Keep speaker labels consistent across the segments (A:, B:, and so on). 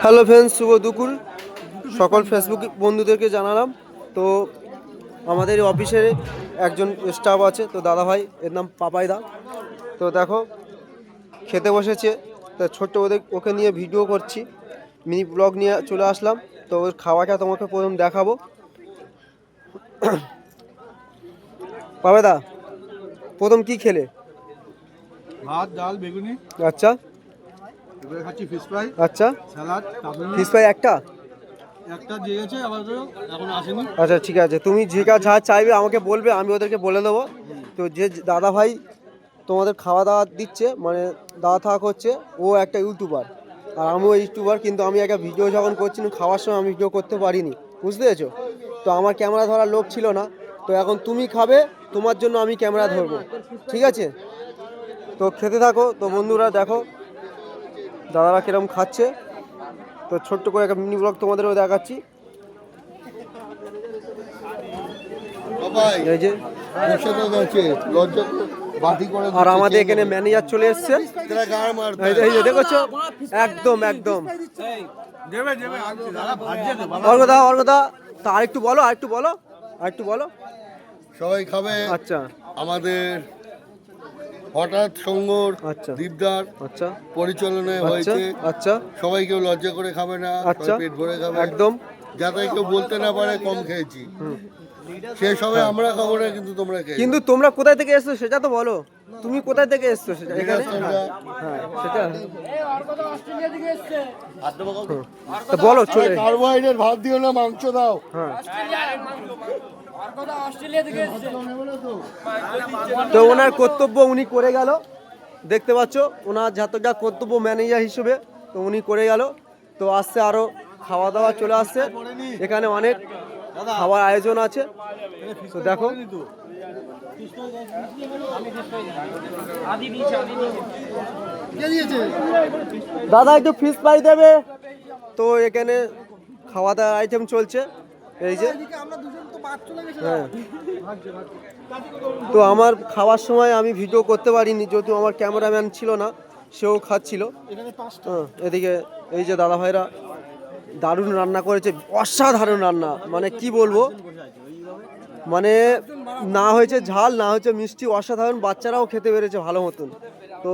A: Hello friends, শুভ দুপুর সকল Facebook বন্ধুদেরকে জানালাম। তো আমাদের অফিসের একজন স্টাফ আছে, তো দাদা ভাই, এর নাম পাপাইদা। তো দেখো খেতে বসেছে, তো ছোট্ট ওকে নিয়ে ভিডিও করছি, মিনি ব্লগ নিয়ে চলে আসলাম। তো ওর খাওয়াটা তোমাকে প্রথম দেখাবো। পাপাইদা, প্রথম কি খেলে?
B: ভাত, ডাল, বেগুনি।
A: আচ্ছা,
B: এবারে খাচ্ছি ফিশ ফ্রাই।
A: আচ্ছা,
B: স্যালাড,
A: ফিশ ফ্রাই একটা
B: দিয়েছে, আবার এখন আসেনি।
A: আচ্ছা, ঠিক আছে, তুমি যা চাইবে আমাকে বলবে, আমি ওদেরকে বলে দেবো। তো যে দাদা ভাই তোমাদের খাওয়া দাওয়া দিচ্ছে, মানে দাওয়া থাওয়া করছে, ও একটা ইউটিউবার আর আমিও ইউটিউবার, কিন্তু আমি একটা ভিডিও যখন করছিলাম খাওয়ার সময় আমি ভিডিও করতে পারিনি, বুঝতে পেরেছো? তো আমার ক্যামেরা ধরার লোক ছিল না। তো এখন তুমি খাবে, তোমার জন্য আমি ক্যামেরা ধরবো, ঠিক আছে? তো খেতে থাকো। তো বন্ধুরা দেখো দাদারা কিরম খাচ্ছে। তো ছোট্ট করে একটা মিনি ব্লগ তোমাদেরও দেখাচ্ছি। এই যে আর আমাদের এখানে ম্যানেজার চলে এসছে, এই যে দেখছো, একদম একদম অর্ঘদা তা আরেকটু বলো, আরেকটু বলো।
B: সবাই খাবে।
A: আচ্ছা,
B: আমাদের হঠাৎ সঙ্গর
A: আচ্ছা,
B: দীপদার
A: আচ্ছা,
B: পরিচালনায়
A: আচ্ছা,
B: হয়েছে।
A: আচ্ছা,
B: সবাই কেউ লজ্জা করে খাবে না,
A: আচ্ছা,
B: পেট ভরে খাবে
A: একদম,
B: যাতে কেউ বলতে না পারে কম খেয়েছি। শেষ হবে আমরা খাবো না, কিন্তু তোমরা খেয়ে
A: কিন্তু তোমরা কোথায় থেকে এসছো সেটা তো বলো। তুমি কোথায় থেকে এসছো সেটা এখানে? হ্যাঁ, সেটা তো বলো। চলে
B: কার্বোহাইড্রেট ভাত দিও না, মাংস দাও।
A: হ্যাঁ, তো ওনার কর্তব্য উনি করে গেল, দেখতে পাচ্ছ ওনার যতটা কর্তব্য ম্যানেজার হিসেবে, তো উনি করে গেল। তো আসছে আরো খাওয়া দাওয়া চলে আসছে, এখানে অনেক খাওয়ার আয়োজন আছে। তো দেখো দাদা একটু ফিশ ফ্রাই দেবে। তো এখানে খাওয়া দাওয়ার আইটেম চলছে, এই যে। হ্যাঁ, তো আমার খাওয়ার সময় আমি ভিডিও করতে পারিনি, যেহেতু আমার ক্যামেরাম্যান ছিল না, সেও খাচ্ছিল। হ্যাঁ, এদিকে এই যে দাদা ভাইরা দারুণ রান্না করেছে, অসাধারণ রান্না, মানে কি বলবো, মানে না হয়েছে ঝাল, না হয়েছে মিষ্টি, অসাধারণ। বাচ্চারাও খেতে পেরেছে ভালো মতন। তো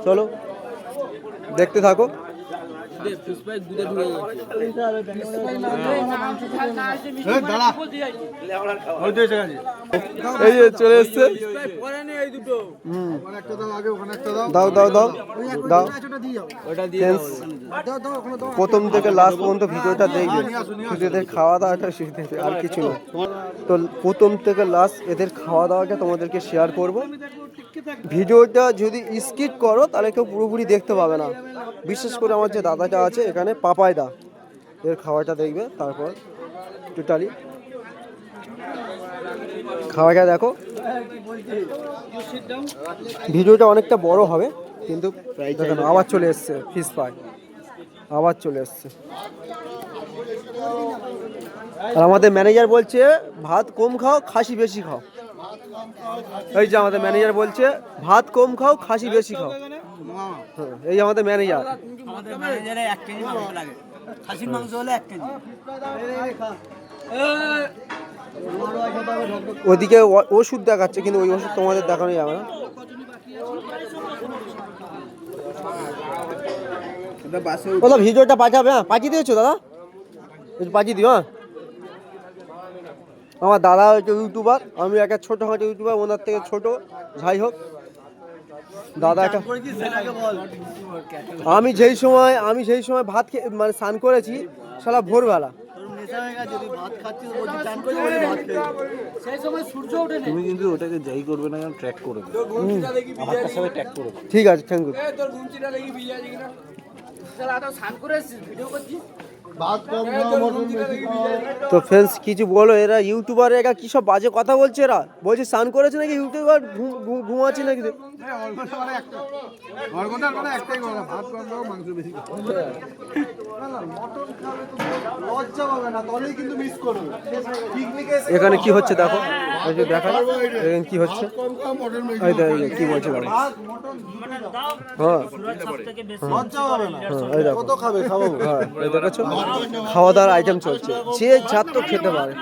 A: চলো দেখতে থাকো। এই যে চলে এসছে, দাও দাও দাও দাও। প্রথম থেকে লাস্ট পর্যন্ত ভিডিওটা দেখবে, শুধু এদের খাওয়া দাওয়াটা আর কিছু না। তো প্রথম থেকে লাস্ট এদের খাওয়া দাওয়াটা তোমাদেরকে শেয়ার করব। ভিডিওটা যদি স্কিপ করো তাহলে কেউ পুরোপুরি দেখতে পাবে না। বিশেষ করে আমার যে দাদাটা আছে এখানে, পাপাইদা, এর খাওয়াটা দেখবে, তারপর টোটালি খাওয়াটা দেখো। ভিডিওটা অনেকটা বড় হবে, কিন্তু দেখেন আবার চলে এসছে ফিশ ফ্রাই, আবার চলে এসছে। আর আমাদের ম্যানেজার বলছে ভাত কম খাও, খাসি বেশি খাও। এই যে আমাদের ম্যানেজার বলছে ভাত কম খাও, খাসি বেশি খাও। হ্যাঁ, এই আমাদের ম্যানেজার। ওদিকে ওষুধ দেখাচ্ছে, কিন্তু ওই ওষুধ তোমাদের দেখানো যাবে না। দাদা ভিডিওটা পাঠাবে? হ্যাঁ, পাঠিয়ে দিয়েছো দাদা, পাঠিয়ে দিও। হ্যাঁ, আমার দাদা হচ্ছে ইউটিউবার, আমি একটা ছোটোখাটো ইউটিউবার, ওনার থেকে ছোট, যাই হোক। দাদা একটা, আমি যেই সময় ভাত মানে স্নান করেছি সারা ভোরবেলা।
C: তুমি কিন্তু ওটাকে যাই করবে না, ট্র্যাক করে দেবে, আমার সাথে ট্র্যাক করে দেবে।
A: ঠিক আছে, থ্যাংক ইউ। তো ফ্রেন্ডস কিছু বলো, এরা ইউটিউবার, এরা কি সব বাজে কথা বলছে। এরা বলছে স্নান করেছে নাকি ইউটিউবার, ঘুমাচ্ছে নাকি?
B: একটাই কথা, ভাত কম দাও, মাংস বেশি।
A: এখানে কি হচ্ছে দেখো, এই যে দেখা এখানে কি হচ্ছে,
B: কম খাও মটন বেশি
A: এই দেখো, এই যে কি বলছে বলো। হ্যাঁ এই দেখো হ্যাঁ, এই দেখেছো খাওয়া দাওয়ার আইটেম চলছে, যে যার তো খেতে পারে।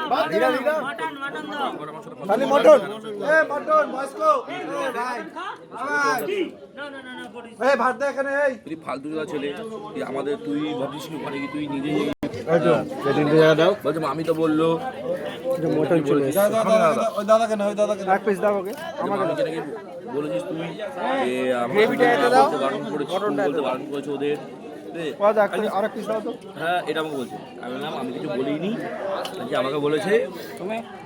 D: তুই ফালতু যা ছেলে, তুই আমাদের তুই ভাবছিস কি ওখানে কি তুই নিজেই বলছে আমি তো বললো
A: মটন চলে এসেছে। এক পিস দাও ওকে।
D: আমাকে নাকি বলেছিস তুই যে আমাকে বলতে বারণ করেছিস, বলতে বারণ করেছো ওদের।
A: আরেক পিস দাও তো।
D: হ্যাঁ এটা আমাকে বলছে, আমি বললাম আমি কিছু বলিনি, যে আমাকে বলেছে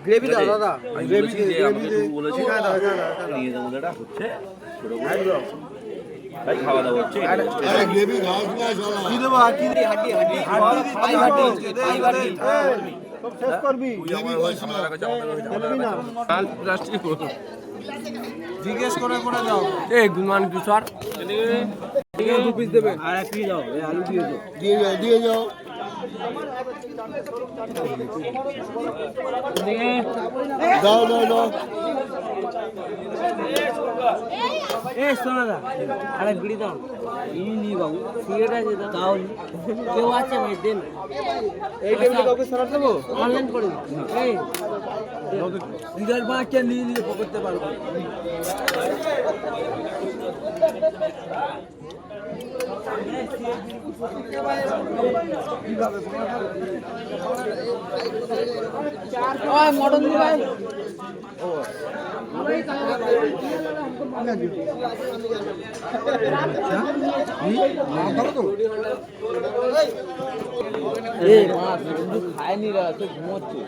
A: গ্রেভি দাও দাদা।
D: আমি বলেছি যে আমাকে তুই বলেছে নিয়ে যাবো, এটা হচ্ছে ছোট করে তাই খাওয়া দাওয়া হচ্ছে।
B: আরে গ্রেভি ঘাস না শালা
A: কি দেবো আর কি দিই? হাড্ডি হাড্ডি হাড্ডি শেষ করবি। জিজ্ঞেস করে করে দাও। এই গুমান কি স্যার দু পিস দেবে আর এক পিস দাও, এই আলু দিয়ে দাও।
B: দিয়ে যাও দাও দাও দাও
E: এ শোনো না, আরে বিড়ি দাও। নি বাবু সিগারেট আছে তো তাও কেউ আছে ভাই দেন।
A: এই টেবিলে কাউকে সালাদ দেবো?
E: অনলাইন করে দিন। এই সিগারেট বাচ্চা নিয়ে নিয়ে পকেটতে পারবো। মটন দিই ভাই। এই মাছ খায়নি রা, তো ঘুমোচ্ছে।